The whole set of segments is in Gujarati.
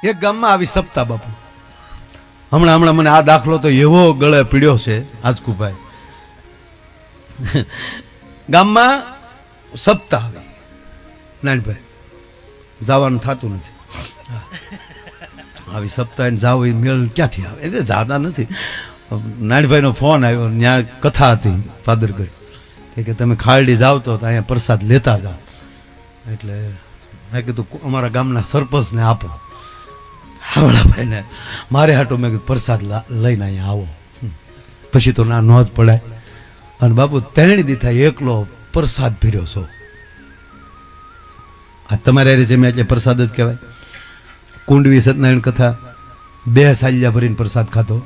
એક ગામમાં આવી સપ્તાહ બાપુ હમણાં મને આ દાખલો તો એવો ગળે પીડ્યો છે આજકુભાઈ. ગામમાં સપ્તાહ આવી નાનભાઈ જવાનું થતું નથી. આવી સપ્તાહ જાવ એ મેળ ક્યાંથી આવે એટલે જાતા નથી. નાનભાઈનો ફોન આવ્યો, ત્યાં કથા હતી પાદરગઢ કે તમે ખારડી જાવ તો અહીંયા પ્રસાદ લેતા જાઓ. એટલે મેં કીધું અમારા ગામના સરપંચને આપો. હાવડાભાઈને મારે હાટો મેં કીધું પ્રસાદ લઈને અહીંયા આવો. પછી તો ના નોંધ પડાય. અને બાપુ ત્રણેય દીથા એકલો પ્રસાદ ભર્યો છો. આ તમારે જેમ એટલે પ્રસાદ જ કહેવાય. કુંડવી સત્યનારાયણ કથા 2 સાલિયા ભરીને પ્રસાદ ખાધો.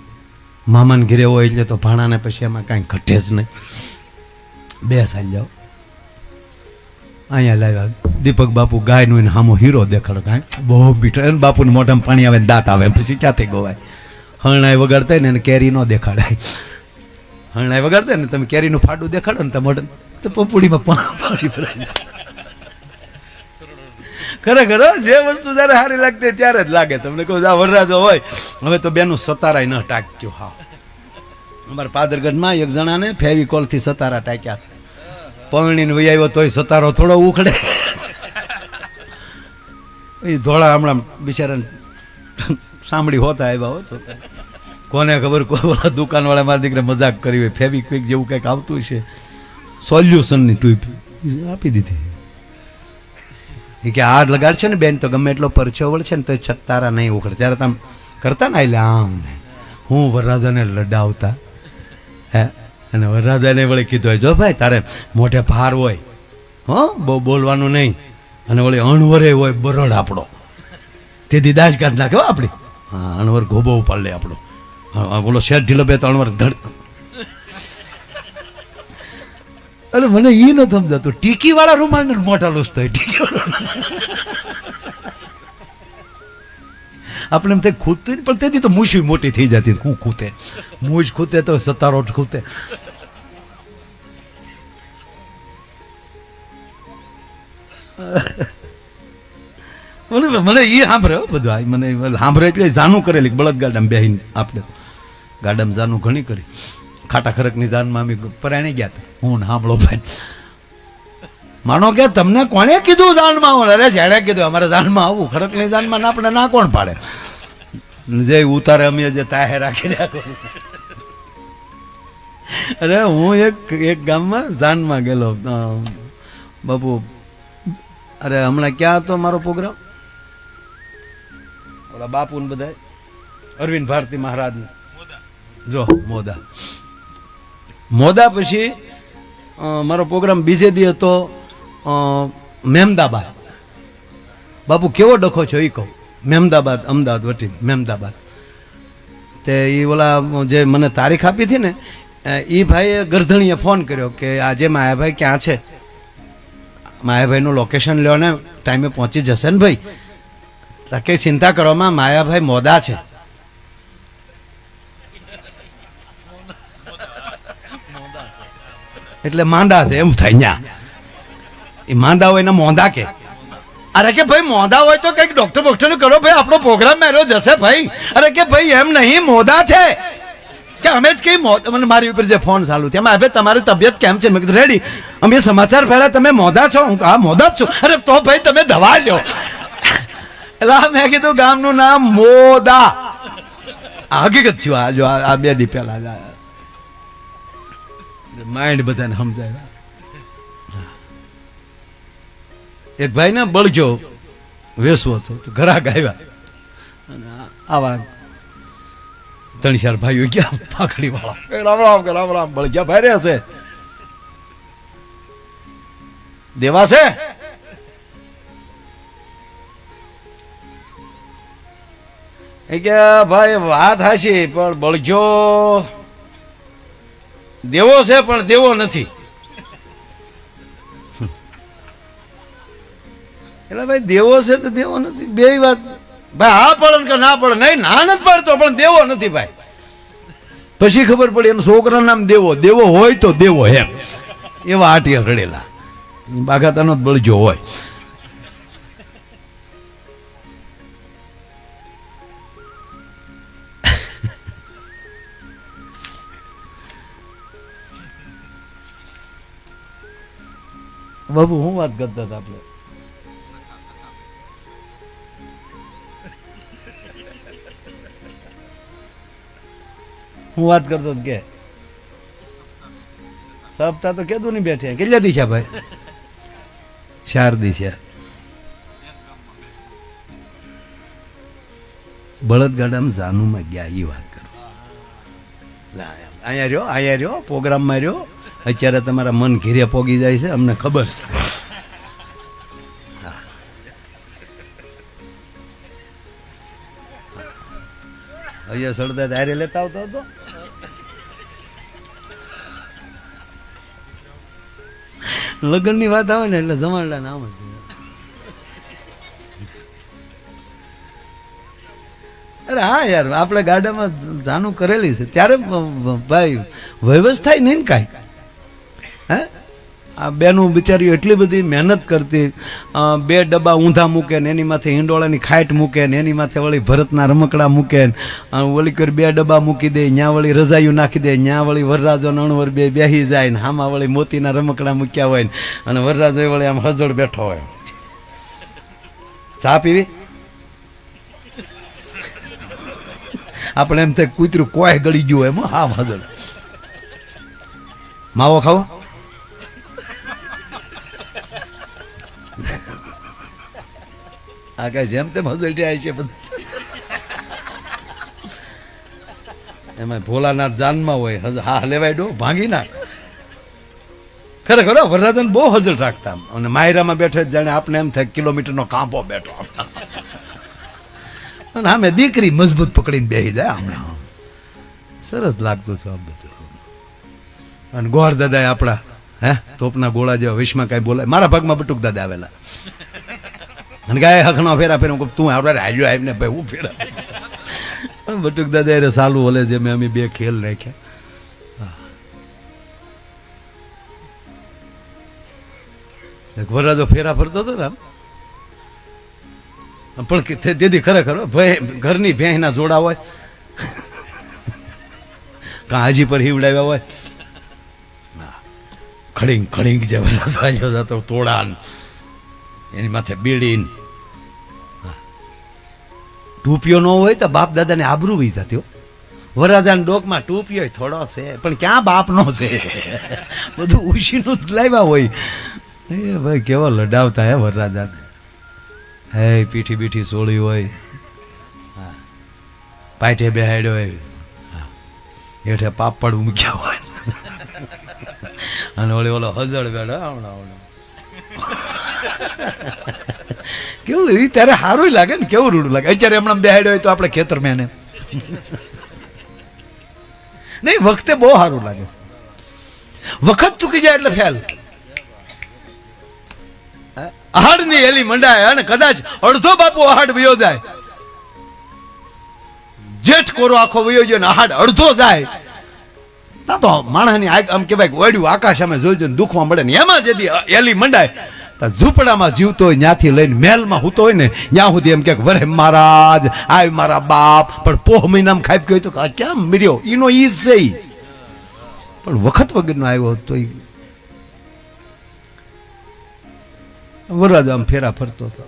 મામાને ઘેરે હોય એટલે તો ભાણાને પછી એમાં કાંઈ ઘટે જ નહીં. 2 સાલિયાઓ અહીંયા લાવ્યા. દીપક બાપુ ગાયનું એને હામો હીરો દેખાડો. કાંઈ બહુ મીઠો એને બાપુને મોઢામાં પાણી આવે, દાંત આવે, પછી ક્યાંથી ગોવાય. હરણાઈ વગાડતા ને એને કેરી ન દેખાડાય. હરણાઈ વગાડતા ને તમે કેરીનું ફાડું દેખાડો ને તમારે તો પપુડીમાં પાણી ભરાય. ખરેખર જે વસ્તુ જયારે સારી લાગતી ત્યારે જ લાગે. તમને કહું આ વરરાજો હોય હવે તો બેનું સતારાય ન ટાક્યો. હા, અમારા પાદરગઢમાં એક જણાને ફેવિકોલથી સતારા ટાક્યા હતા. પરણીને વહી આવ્યો તોય સતારો થોડો ઉખડે. એ ધોળા હમણાં બિચારાને સાંભળી હોતા આવ્યા હોત. કોને ખબર કોઈ દુકાનવાળા મારા દીકરા મજાક કરી હોય. ફેવિક્વિક જેવું કંઈક આવતું છે સોલ્યુશનની ટ્યુબ આપી દીધી. એ કે આ લગાડશો ને બેન તો ગમે એટલો પરચો વળશે ને તો છતારા નહીં ઉખડે. ત્યારે તમે કરતા ને એટલે આમ ને હું વરરાજાને લડાવતા. હે અને વરરાજાને વળી કીધું હોય જો ભાઈ તારે મોઢે ભાર હોય, હો બહુ બોલવાનું નહીં. અને વળી અણવરે હોય બરોડ આપણો તેથી દાજ કાઢ નાખે આપણી. હા, અણવર ગોબો ઉપાડ લે આપણો. હા, બોલો શેઠ ઢીલો બે તો અણવર ધડ. અરે મને એ ન સમજાતું. ટીકી વાળા રૂમાલ ને મોટા લૂસતો હોય. ટીકી આપણે એમ થાય ખૂતતું પણ તેથી તો મૂછી મોટી થઈ જતી. હું ખૂતે મૂછ ખૂતે તો સતારોટ ખૂતે. મને એ સાંભળે બધું. મને સાંભળે એટલે જાનું કરેલી બળદ ગાડામાં બેહીને આપણે ગાડામાં જાનું ઘણી કરી. ખાટા ખરકની જાનમાં અમે પરાણી ગયા હતા. હું સાંભળો ભાઈ માનો કે તમને કોણે કીધું જાનમાં આવું? અરે જેણે કીધું અમારે જાનમાં આવું. ખરકની જાનમાં આપણે ના કોણ પાડે? જે ઉતારે અમે જે તાહે રાખી રાખો. અરે હું એક ગામમાં જાનમાં ગયેલો બાપુ. અરે હમણાં ક્યાં હતો મારો પ્રોગ્રામ? ઓલા બાપુ ને બધા અરવિંદ ભારતી મહારાજ જો મોદા પછી મારો પ્રોગ્રામ બીજે દી હતો મહેમદાબાદ. બાપુ કેવો ડખો છો એ કહું. મહેમદાબાદ અમદાવાદ વટી મહેમદાબાદ. તે એ ઓલા જે મને તારીખ આપી હતી ને એ ભાઈએ ગરધણીએ ફોન કર્યો કે આજે માયાભાઈ ક્યાં છે? માયાભાઈનું લોકેશન લ્યો ને ટાઈમે પહોંચી જશે ને ભાઈ. કંઈ ચિંતા કરવામાં માયાભાઈ મોદા છે. એટલે માંદા છે એમ થાય. ન્યા એ માંદા હોય ને મોંદા કે. અરે કે ભાઈ મોંદા હોય તો કંઈક ડોક્ટર કરો ભાઈ, આપણો પ્રોગ્રામ મેળ્યો જશે ભાઈ. અરે કે ભાઈ એમ નહીં, મોદા છે કે અમે જ કઈ મને મારી ઉપર જે ફોન ચાલુ થયા એમાં ભાઈ તમારી તબિયત કેમ છે? મેં કીધું રેડી. અમે સમાચાર પહેલા તમે મોદા છો? હું હા મોદા જ છું. અરે તો ભાઈ તમે દવા લો. એટલે મેં કીધું ગામનું નામ મોદા. હકીકત થયું. આ જો આ 2 દી પહેલા માઇન્ડ બધાને સમજાય. એક ભાઈ ને બળજો વેસવો હતો તો ઘરાક આવ્યા અને આવા 3-4 ભાઈઓ ગયા પાકડી વાળા. રામ રામ બળજા ભાઈ રહ્યા છે દેવા છે. એ કે ભાઈ વાત હાશી પણ બળજો દેવો છે પણ દેવો નથી. એટલે ભાઈ દેવો છે તો દેવો નથી, બે વાત ભાઈ. હા પડે કે ના પડે? નહીં, ના નથી પડતો પણ દેવો નથી ભાઈ. પછી ખબર પડી એનું છોકરાનું નામ દેવો. દેવો હોય તો દેવો એમ. એવા આટિયા રડેલા બાગાતાનો જ બળજો હોય. બાબુ હું વાત કરતા હતા આપણે? હું વાત કરતો હતો કે સપ્તાહ તો કેદું નહીં બેઠે. કેટલા દી છે ભાઈ? 4 દી છે. બળદગાડામાં જાનુમાં ગયા એ વાત કરો. અહીંયા રહ્યો પ્રોગ્રામમાં રહ્યો. અત્યારે તમારા મન ઘીરે પોગી જાય છે, અમને ખબર છે. અહીંયા સળદા દારે લેતા આવતો હતો. લગ્નની વાત આવે ને એટલે જમાડલા નામ જ. અરે હા યાર, આપણે ગાડામાં જાનું કરેલી છે ત્યારે ભાઈ વ્યવસ્થા નહીં ને કાંઈ. હે આ બેનું બિચારીઓ એટલી બધી મહેનત કરતી. 2 ડબ્બા ઊંધા મૂકે ને એની માથે હિંડોળાની ખાટ મૂકે ને એની માથે વળી ભરતના રમકડા મૂકે ને વળી કરી 2 ડબ્બા મૂકી દે, ત્યાં વળી રજાયું નાખી દે, ત્યાં વળી વરરાજો અણવર બે બેસી જાય ને આમાં વળી મોતીના રમકડા મૂક્યા હોય ને અને વરરાજો વળી આમ હજળ બેઠો હોય. ચા પીવી? આપણે એમ થાય કૂતરું કોઈ ગળી ગયું એમ. હા હજળ. માવો ખાવો? આ કઈ જેમ તેમ હજળટી આવી છે બધું. એમાં ભોલાનાથ જાનમાં હોય. હા લેવાય ડો ભાંગી નાખ. ખરેખર વરરાજન બહુ હજળ રાખતા. અને માયરામાં બેઠો જાણે આપણે એમ થાય કિલોમીટરનો કાંપો બેઠો. અને આમે દીકરી મજબૂત પકડીને બેસી જાય. હમણાં સરસ લાગતું છે આ બધું. અને ગોર દાદા આપણા તોપના ગોળા જેવા વિશ્વમાં કઈ બોલાય. મારા ભાગમાં બટુક દાદા આવેલા અને ગાય હખનો ફેરા ફેર તું આવડે હાલ્યો આવીને ભાઈ હું ફેરા. બટુક દાદા એ સાલું હલે છે. મેં અમે 2 ખેલ રાખ્યા. વરરાજો ફેરા ફરતો હતો ને આમ પણ તેથી ખરેખર ઘરની ભેંસના જોડા હોય કાં હાજી પર હીવડાવ્યા હોય. ખડીંગ ખડીંગ જે વરરાજો જતો તોડાન એની માથે બીડીન. ટૂપિયો ન હોય તો બાપ દાદાને આબરૂ વહી જતી. વરરાજાના ડોકમાં ટૂપિયો થોડો છે પણ ક્યાં બાપનો છે. બધું ઉશીનું જ લાવ્યા હોય. એ ભાઈ કેવા લડાવતા હે વરરાજાને. હે પીઠી બીઠી સોળી હોય, પાઠે બેહાડ્યો હોય, હેઠે પાપડ મૂક્યા હોય અને ઓલો હજળ બેઠો હમણાં. કેવું એ ત્યારે સારું લાગે ને, કેવું રૂડું લાગે. અત્યારે હમણાં બેહાડ્યો હોય તો આપણે ખેતર મેં નહીં, વખતે બહુ સારું લાગે. વખત ચૂકી જાય એટલે ફેલ. આહાડ ની હેલી મંડાય અને કદાચ અડધો બાપુ આહાડ વયો જાય. જેઠ કોરો આખો વયો જાય ને આહાડ અડધો જાય તો માણસની આમ કેવાય ઓડ્યું આકાશ અમે જોઈ જોઈને દુખવા મળે ને. એમાં જેથી હેલી મંડાય ઝૂંપડામાં જીવતો હોય ત્યાંથી લઈને મહેલમાં હૂતો હોય ને ત્યાં સુધી એમ કે વરે મહારાજ આય મારા બાપ. પણ પોહ મહિનામાં ખાઈ ગયો તો ક્યાં મર્યો ઈનો ઈ છે. પણ વખત વગરનો આવ્યો તો વરરાજો આમ ફેરા ફરતો હતો.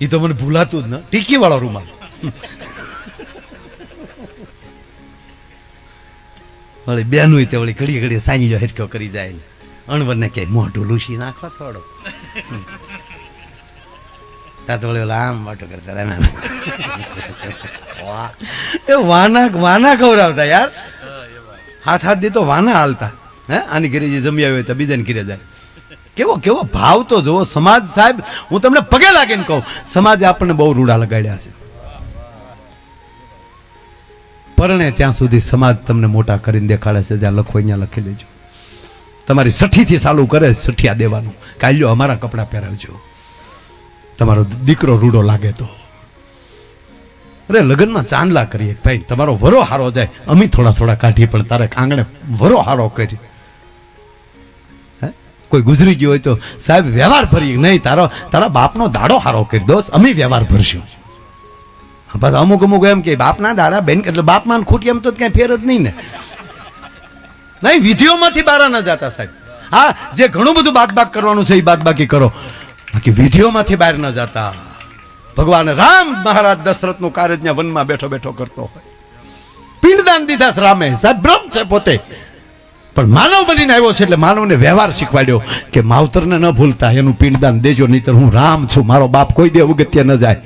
એ તો મને ભૂલાતું જ ને. ટીકી વાળો રૂમાલ વળી બેનું તે વળી ઘડી ઘડી સાંગી જો હેરક્યો કરી જાય. અણવરને કે મોઢું લૂસી નાખો થોડો. ત્યાં તો વળી ઓલા આમ મોટો કરતા એ વાના ખવડાવતા યાર. હાથ દી તો વાના હાલતા. હે આની ઘરે જે જમી આવ્યો તો બીજાને ઘરે જાય. કેવો ભાવ તો જોવો. સમાજ સાહેબ હું તમને પગે લાગીને કહું, સમાજે આપણને બહુ રૂડા લગાડ્યા છે. પરણે ત્યાં સુધી સમાજ તમને મોટા કરીને દેખાડે છે. જ્યાં લખો અહીંયા લખી દેજો. તમારી સઠ્ઠીથી ચાલુ કરે સઠિયા દેવાનું. કાલ્યો અમારા કપડાં પહેરાવજો. તમારો દીકરો રૂડો લાગે તો અરે લગ્નમાં ચાંદલા કરીએ ભાઈ. તમારો વરો હારો જાય અમે થોડા કાઢીએ પણ તારે આંગણે વરો હારો કરી. કોઈ ગુજરી ગયો હોય તો સાહેબ વ્યવહાર ભરી નહીં. તારા બાપનો દાડો હારો કરી દોસ અમે વ્યવહાર ભરશું. બસ અમુક એમ કે બાપના દાડા બેન એટલે બાપમાં ખૂટી એમ તો કઈ ફેર જ નહીં ને. નહીં, વિધિઓમાંથી બહાર ન જતા સાહેબ. હા, જે ઘણું બધું બાદબાક કરવાનું છે એ બાદબાકી કરો, બાકી વિધિઓમાંથી બહાર ન જતા. ભગવાન રામ મહારાજ દશરથનું કાર્ય વનમાં બેઠો બેઠો કરતો હોય. પિંડદાન દીધા રામે, સાહેબ બ્રહ્મ છે પોતે, પણ માનવ બનીને આવ્યો છે એટલે માનવને વ્યવહાર શીખવાડ્યો કે માવતરને ન ભૂલતા એનું પિંડદાન દેજો, નહીતર હું રામ છું, મારો બાપ કોઈ દે ઉગત્ય ન જાય.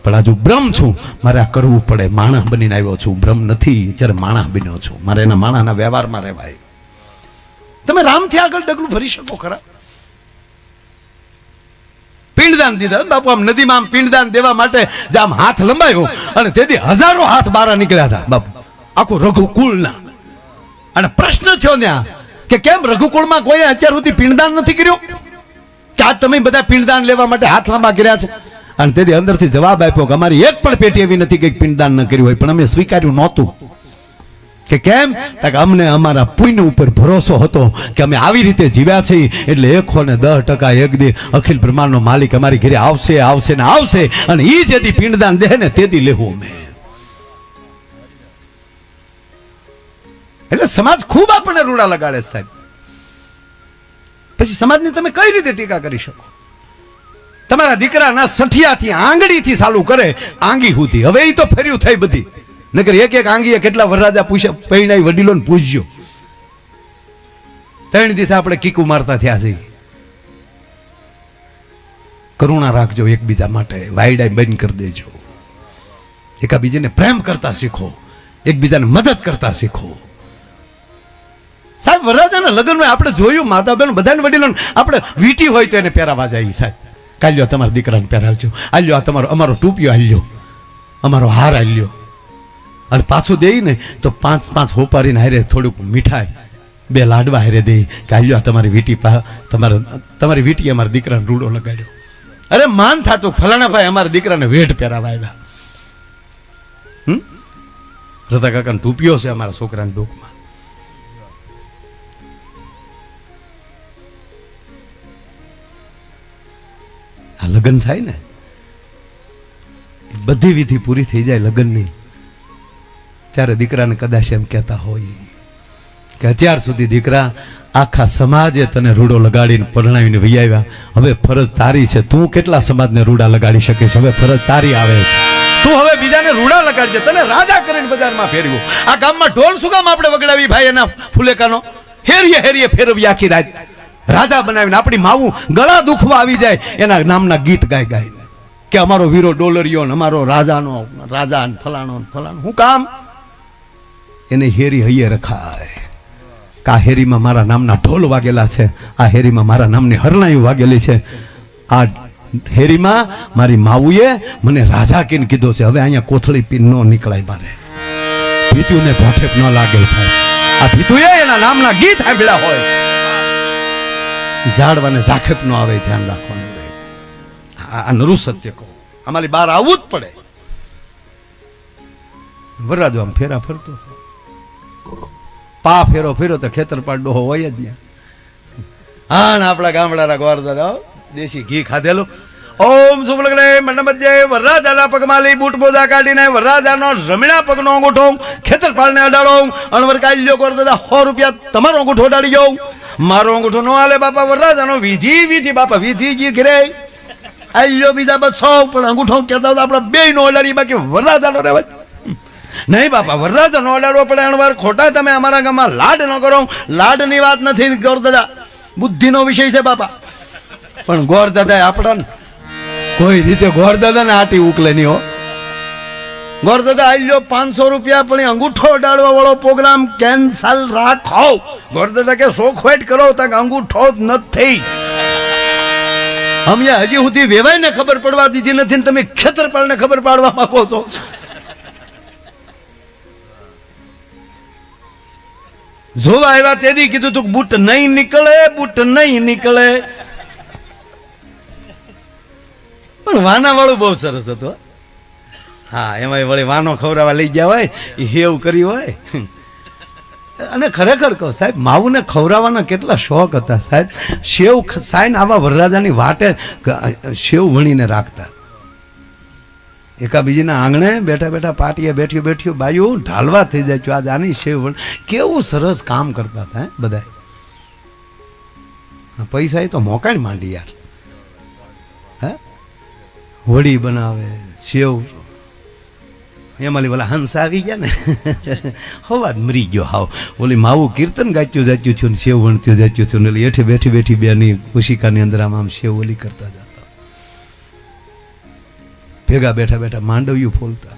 પણ હજુ બ્રહ્મ છું, મારે આ કરવું પડે. માણસ બનીને આવ્યો છું, બ્રહ્મ નથી, જ્યારે માણસ બન્યો છું, મારે એના માણસના વ્યવહારમાં રહેવાય. તમે રામથી આગળ ડગલું ભરી શકો ખરા? પિંડદાન દીધા બાપુ, આમ નદીમાં આમ પિંડદાન દેવા માટે જે આમ હાથ લંબાયો અને તેથી હજારો હાથ બહાર નીકળ્યા હતા બાપુ, આખું રઘુકુળના. અને પ્રશ્ન થયો ત્યાં કે કેમ રઘુકુળમાં કોઈ અત્યાર સુધી પિંડદાન નથી કર્યું, કે આ તમે બધા પિંડદાન લેવા માટે હાથ લાંબા કર્યા છે? અને તેથી અંદરથી જવાબ આપ્યો કે અમારી એક પણ પેટી એવી નથી કે પિંડદાન ન કર્યું હોય, પણ અમે સ્વીકાર્યું નહોતું. કે કેમ? કે અમને અમારા પુણ્ય ઉપર ભરોસો હતો કે અમે આવી રીતે જીવ્યા છીએ એટલે 110% એક દી અખિલ બ્રહ્માંડનો માલિક અમારી ઘરે આવશે આવશે ને આવશે, અને એ જેથી પિંડદાન દે ને તેથી લેવું અમે. એટલે સમાજ ખૂબ આપણને રૂડા લગાડે સાહેબ. પછી સમાજની તમે કઈ રીતે ટીકા કરી શકો? તમારા દીકરાના સઠિયાથી આંગળીથી ચાલુ કરે આંગી સુધી, હવે એ તો ફેર્યું થઈ બધી. નકર એક એક આંગીએ કેટલા વરરાજા પૂછ્યા, પૈણાઈ વડીલોને પૂછજો. 3 દિવસ આપણે કીકુ મારતા થયા છે. કરુણા રાખજો એકબીજા માટે, વાયડા બંધ કરી દેજો, એકાબીજાને પ્રેમ કરતા શીખો, એકબીજાને મદદ કરતા શીખો. સાહેબ વરરાજાના લગ્નમાં આપણે જોયું, માતા બહેન બધાને વડીલોને આપણે વીટી હોય તો એને પહેરાવા જાય. સાહેબ કાલ્યો તમારા દીકરાને પહેરાવજો, આલ્યો આ તમારો અમારો ટૂપિયો આલ્યો, અમારો હાર આલ્યો. અને પાછું દે ને તો 5 હોપારીને હારે થોડુંક મીઠાઈ 2 લાડવા હારે દે કે આલ્યો આ તમારી વીટી, તમારી વીટી અમારા દીકરાને રૂડો લગાડ્યો. અરે માન થાતું ફલાણા ભાઈ અમારા દીકરાને વેઠ પહેરાવા આવ્યા. રતા કાકાનો ટૂપિયો છે અમારા છોકરાના ડોકમાં. આ લગ્ન થાય ને બધી વિધિ પૂરી થઈ જાય લગ્નની, ત્યારે દીકરાને કદાચ એમ કહેતા હોય કે અત્યાર સુધી દીકરા આખા સમાજે તને રૂડો લગાડીને પરણાવીને વહી આવ્યા, હવે ફરજ તારી છે. તું કેટલા સમાજને રૂડા લગાડી શકે છે? હવે ફરજ તારી આવે છે. તું હવે બીજાને રૂડા લગાડજે. તને રાજા કરીને બજારમાં ફેરવ્યો. આ ગામમાં ઢોલ શું કામ આપણે વગડાવી ભાઈ? એના ફુલેકાનો હેરીએ હેરીએ ફેરવી આખી રાત રાજા બનાવીને આપણી માવું ગળા દુખવા આવી જાય એના નામના ગીત ગાય ગાય કે અમારો વીરો ડોલરિયો, અમારો રાજાનો રાજા, ફલાણો ફલાણો. હું કામ? એને હેરી હૈયે રખાય. આ હેરીમાં મારા નામના ઢોલ વાગેલા છે, આ હેરીમાં મારા નામની હરણાયું વાગેલી છે, આ હેરીમાં મારી માવુએ મને રાજા કીને કીધો છે. હવે અહીંયા કોથળી પીન નો નીકળાય મારે, ભીતુને ભાઠેપ ન લાગે સાહેબ. આ ભીતુએ એના નામના ગીત સાંભળ્યા હોય, ઝાડવાને ઝાખેપ નો આવે, ધ્યાન રાખવાનું. આ નરું સત્ય કહું, અમારી બહાર આવવું જ પડે. વરરાજો આમ ફેરા ફરતો પા ફેરો ફેરો તો ખેતરપાળ ડોહો હોય જ ને. હા, આપણા ગામડાના ગોર દાદા દેશી ઘી ખાધેલું. ઓમ સુબલગડે મંડમજ્જે વરરાજાના પગમાં લઈ બૂટ મોજા કાઢીને વરરાજાનો જમણા પગનો અંગૂઠો ખેતરપાળને અડાડો. અણવર કાઢી લ્યો ગોર દાદા, 100 રૂપિયા તમારો અંગૂઠો અડાડી જાઉં. મારો અંગૂઠો નો હાલે બાપા, વરરાજાનો વિધિ બાપા, વિધિ જી ઘરે આલ્યો બીજા 200, પણ અંગૂઠો કહેતા આપણે 2 નો અડાડી, બાકી વરરાજાનો રહેવાય નહીં બાપા. વરરાજા નો અડાડવો પડે. અણવાર ખોટા તમે અમારા ગામમાં લાડ ન કરો. લાડની વાત નથી ગોર દાદા, બુદ્ધિનો વિષય છે બાપા. પણ ગોર દાદા આપણા કોઈ રીતે ગોર દાદા ને આટી ઉકલે નહીં હો. ગોર દાદા આલ્યો 500 રૂપિયા, પણ અંગૂઠો અડાડવા વાળો પ્રોગ્રામ કેન્સલ રાખો. ગોર દાદા કે શોખવેટ કરો, તક અંગૂઠો જ નથી. અમે હજી સુધી વેવાઈને ખબર પડવા દીધી નથી, તમે ખેતરપાળને ખબર પાડવા માંગો છો. જોવા આવ્યા તેથી કીધું તું બૂટ નહીં નીકળે, બૂટ નહીં નીકળે. પણ વાના વાળું બહુ સરસ હતું. હા, એમાં વળી વાનો ખવડાવવા લઈ ગયા હોય, હેવ કર્યું હોય. અને ખરેખર કહો સાહેબ, માવુને ખવડાવવાના કેટલા શોખ હતા સાહેબ. સેવ સાઈન આવા વરરાજાની વાટે સેવ વણીને રાખતા. એકાબીજીના આંગણે બેઠા બેઠા પાટીએ બેઠ્યું બાયું ઢાલવા થઈ જાય છે. આજ આની સેવ કેવું સરસ કામ કરતા હતા બધા. પૈસા એ તો મોકાઈ માંડી યાર. હે હોળી બનાવે, સેવ, એમાં ઓલા હંસ આવી ગયા ને હવાજ મરી ગયો. હાવ ઓલી માવું કીર્તન ગાચ્યું જાચ્યું છું ને સેવ વણત્યું જાચ્યું છું ને એઠે બેઠી બેની કુશિકાની અંદર આમ સેવ ઓલી કરતા જતા. ભેગા બેઠા બેઠા માંડવ્યું ફોલતા.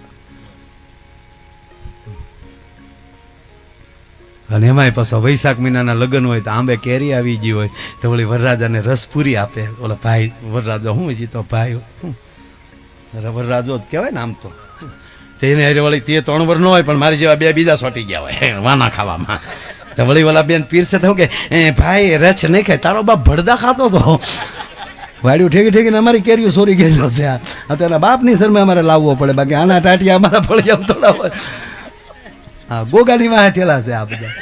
અને એમાંય પાછા વૈશાખ મહિનાના લગ્ન હોય તો આંબે કેરી આવી ગઈ હોય તો વળી વરરાજાને રસપુરી આપે. ઓલા ભાઈ વરરાજો હું હજી તો ભાઈ વરરાજો જ કહેવાય ને આમ તો. તેને વળી તે 3 વર્ષ ન હોય પણ મારી જેવા 2 બીજા સોટી ગયા હોય વાના ખાવામાં. તો વળી ઓલા બેન પીરસે થયું કે ભાઈ રચ નહીં ખાય, તારો બાપ ભડદા ખાતો હતો. વાડ્યું ઠેકીને અમારી કેરીઓ સોરી ગયેલો છે. આ તો એના બાપની શરમે અમારે લાવવો પડે, બાકી આના ટાટિયા અમારા ફળિયા થોડા હોય. હા, ગોગાની વાહ થયેલા છે આ બધા.